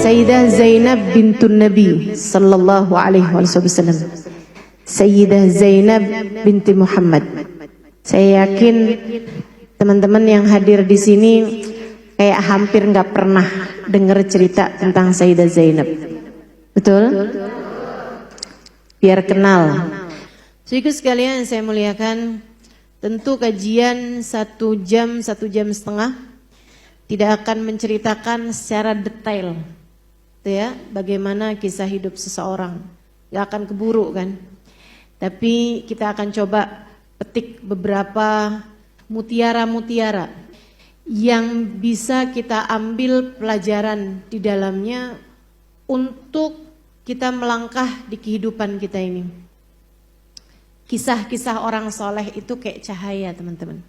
Sayyidah Zainab bintun Nabi sallallahu alaihi wasallam. Sayyidah Zainab binti Muhammad. Saya yakin teman-teman yang hadir di sini kayak hampir nggak pernah dengar cerita tentang Sayyidah Zainab. Betul? Biar kenal. Saudara sekalian yang saya muliakan, tentu kajian 1 jam, 1 jam setengah tidak akan menceritakan secara detail ya, bagaimana kisah hidup seseorang. Gak akan keburu kan. Tapi kita akan coba petik beberapa mutiara-mutiara yang bisa kita ambil pelajaran di dalamnya untuk kita melangkah di kehidupan kita ini. Kisah-kisah orang soleh itu kayak cahaya, teman-teman.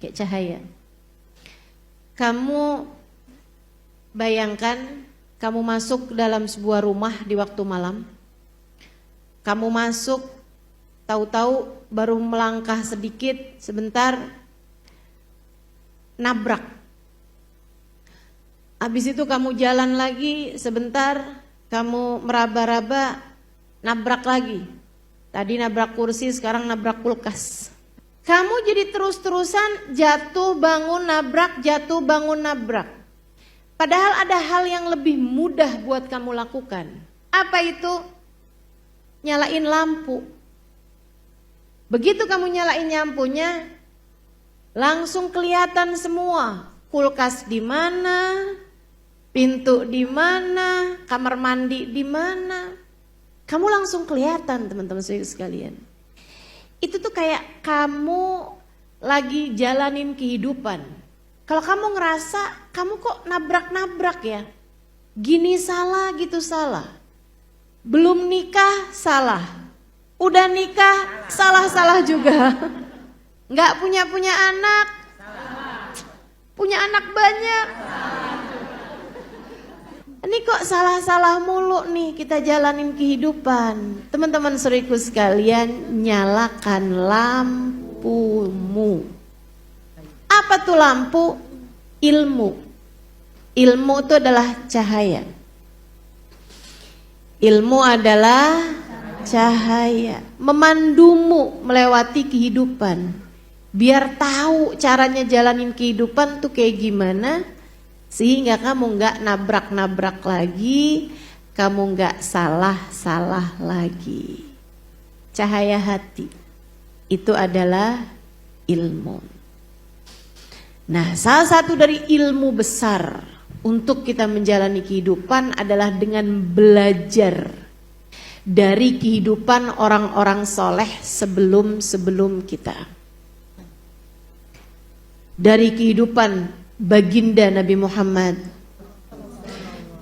Kayak cahaya. Kamu bayangkan kamu masuk dalam sebuah rumah di waktu malam. Kamu masuk, tahu-tahu baru melangkah sedikit, sebentar nabrak. Habis itu kamu jalan lagi, sebentar kamu meraba-raba, nabrak lagi. Tadi nabrak kursi, sekarang nabrak kulkas. Kamu jadi terus-terusan jatuh bangun nabrak, jatuh bangun nabrak. Padahal ada hal yang lebih mudah buat kamu lakukan. Apa itu? Nyalain lampu. Begitu kamu nyalain lampunya, langsung kelihatan semua. Kulkas di mana, pintu di mana, kamar mandi di mana. Kamu langsung kelihatan, teman-teman sekalian. Itu tuh kayak kamu lagi jalanin kehidupan. Kalau kamu ngerasa kamu kok nabrak-nabrak ya, gini salah gitu salah, belum nikah salah, udah nikah salah-salah juga, nggak punya anak, punya anak banyak, ini kok salah-salah mulu nih kita jalanin kehidupan. Teman-teman saudaraku sekalian, nyalakan lampumu. Apa tuh lampu? Ilmu. Ilmu itu adalah cahaya. Ilmu adalah cahaya. Memandumu melewati kehidupan. Biar tahu caranya jalanin kehidupan tuh kayak gimana. Sehingga kamu gak nabrak-nabrak lagi. Kamu gak salah-salah lagi. Cahaya hati. Itu adalah ilmu. Nah, salah satu dari ilmu besar untuk kita menjalani kehidupan adalah dengan belajar dari kehidupan orang-orang soleh sebelum kita. Dari kehidupan baginda Nabi Muhammad,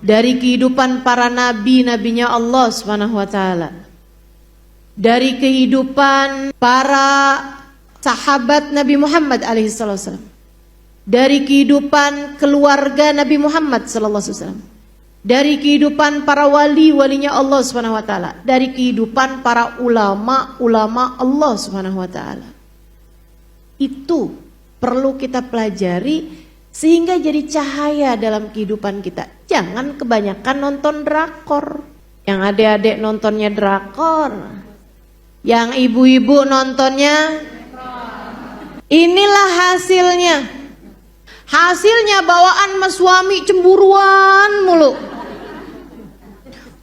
dari kehidupan para nabi-nabinya Allah Subhanahu wa taala, dari kehidupan para sahabat Nabi Muhammad alaihi wasallam, dari kehidupan keluarga Nabi Muhammad sallallahu alaihi wasallam, dari kehidupan para wali-walinya Allah Subhanahu wa taala, dari kehidupan para ulama-ulama Allah Subhanahu wa taala. Itu perlu kita pelajari sehingga jadi cahaya dalam kehidupan kita. Jangan kebanyakan nonton drakor. Yang adik-adik nontonnya drakor, yang ibu-ibu nontonnya. Inilah hasilnya. Hasilnya bawaan sama suami cemburuan mulu,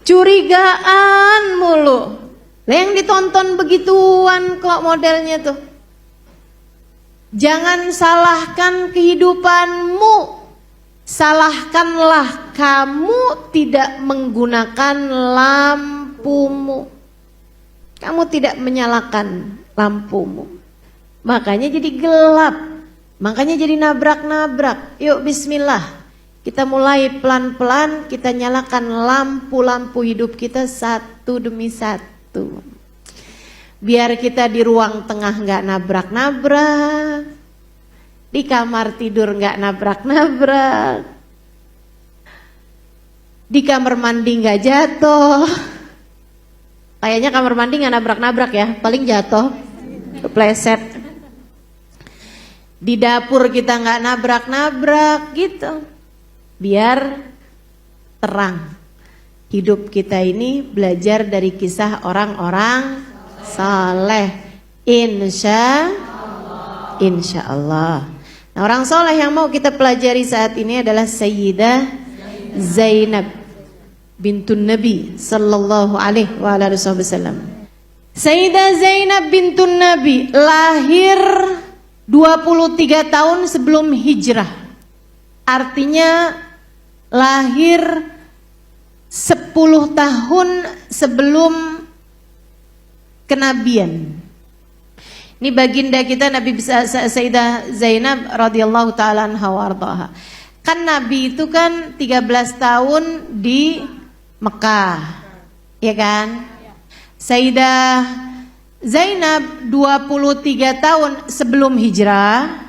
curigaan mulu. Yang ditonton begituan kok modelnya tuh. Jangan salahkan kehidupanmu. Salahkanlah kamu tidak menggunakan lampumu. Kamu tidak menyalakan lampumu. Makanya jadi gelap. Makanya jadi nabrak-nabrak. Yuk bismillah. Kita mulai pelan-pelan, kita nyalakan lampu-lampu hidup kita satu demi satu. Biar kita di ruang tengah gak nabrak-nabrak, di kamar tidur gak nabrak-nabrak, di kamar mandi gak jatuh. Kayaknya kamar mandi gak nabrak-nabrak ya, paling jatuh, kepleset. Di dapur kita nggak nabrak-nabrak gitu. Biar terang. Hidup kita ini belajar dari kisah orang-orang saleh. Insya Allah. Nah, orang soleh yang mau kita pelajari saat ini adalah Sayyidah Zainab bintun Nabi sallallahu alaihi wasallam. Sayyidah Zainab bintun Nabi lahir 23 tahun sebelum hijrah. Artinya lahir 10 tahun sebelum kenabian. Ini baginda kita Nabi Sayyidah Zainab radhiyallahu taala anha warḍaha. Kan Nabi itu kan 13 tahun di Mekah. Ya kan? Sayyidah Zainab 23 tahun sebelum hijrah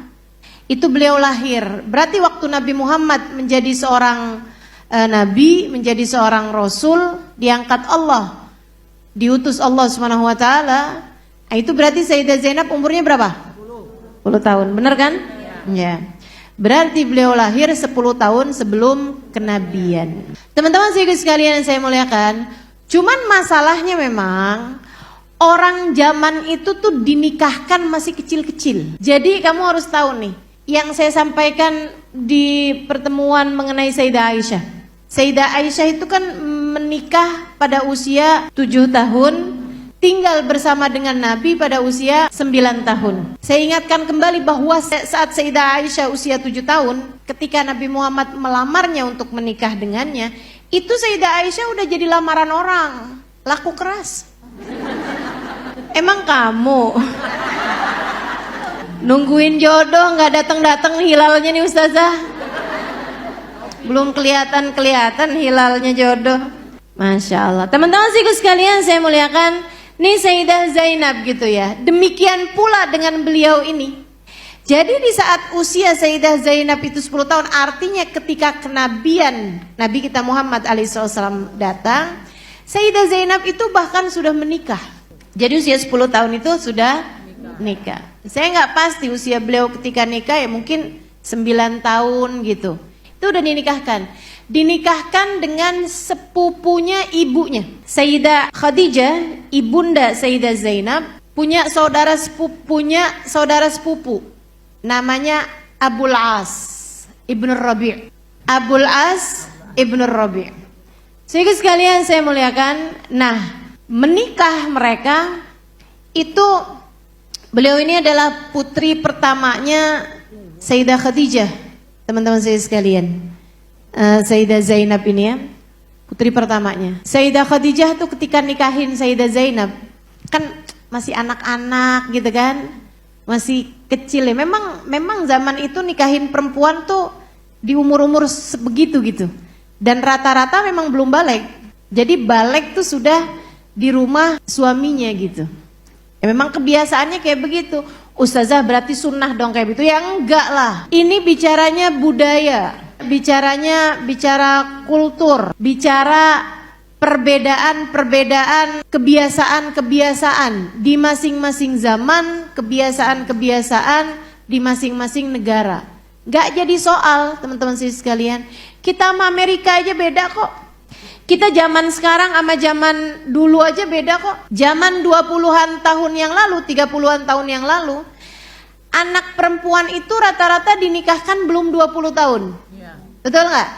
itu beliau lahir. Berarti waktu Nabi Muhammad menjadi seorang nabi, menjadi seorang rasul, diangkat Allah, diutus Allah Subhanahu wa taala. Itu berarti Sayyidah Zainab umurnya berapa? 10 tahun, benar kan? Ya. Berarti beliau lahir 10 tahun sebelum kenabian. Teman-teman sekalian yang saya muliakan, cuman masalahnya memang orang zaman itu tuh dinikahkan masih kecil-kecil. Jadi kamu harus tahu nih, yang saya sampaikan di pertemuan mengenai Sayyidah Aisyah. Sayyidah Aisyah itu kan menikah pada usia 7 tahun, tinggal bersama dengan Nabi pada usia 9 tahun. Saya ingatkan kembali bahwa saat Sayyidah Aisyah usia 7 tahun, ketika Nabi Muhammad melamarnya untuk menikah dengannya, itu Sayyidah Aisyah udah jadi lamaran orang, laku keras. Emang kamu nungguin jodoh nggak datang-datang hilalnya nih Ustazah? Belum kelihatan hilalnya jodoh. Masya Allah. Teman-teman sekalian saya muliakan, nih Sayyidah Zainab gitu ya. Demikian pula dengan beliau ini. Jadi di saat usia Sayyidah Zainab itu 10 tahun, artinya ketika kenabian Nabi kita Muhammad alaihissalam datang, Sayyidah Zainab itu bahkan sudah menikah. Jadi usia 10 tahun itu sudah nikah. Saya nggak pasti usia beliau ketika nikah, ya mungkin 9 tahun gitu. Itu udah dinikahkan. Dinikahkan dengan sepupunya ibunya. Sayyidah Khadijah, ibunda Sayyidah Zainab, punya saudara sepupu. Namanya Abul As Ibn Rabi'. Abul As Ibn Rabi'. Sehingga sekalian saya muliakan, nah menikah mereka itu, beliau ini adalah putri pertamanya Sayyidah Khadijah. Teman-teman saya sekalian, Sayyidah Zainab ini ya, putri pertamanya. Sayyidah Khadijah tuh ketika nikahin Sayyidah Zainab, kan masih anak-anak gitu kan, masih kecil ya. Memang zaman itu nikahin perempuan tuh di umur-umur sebegitu gitu. Dan rata-rata memang belum balik. Jadi balik tuh sudah di rumah suaminya gitu. Ya memang kebiasaannya kayak begitu. Ustazah berarti sunnah dong kayak begitu? Ya enggak lah. Ini bicaranya budaya, bicara kultur, bicara perbedaan kebiasaan di masing-masing zaman, kebiasaan di masing-masing negara. Enggak jadi soal, teman-teman sekalian. Kita sama Amerika aja beda kok. Kita zaman sekarang sama zaman dulu aja beda kok. Zaman 20-an tahun yang lalu, 30-an tahun yang lalu, anak perempuan itu rata-rata dinikahkan belum 20 tahun. Ya. Betul nggak?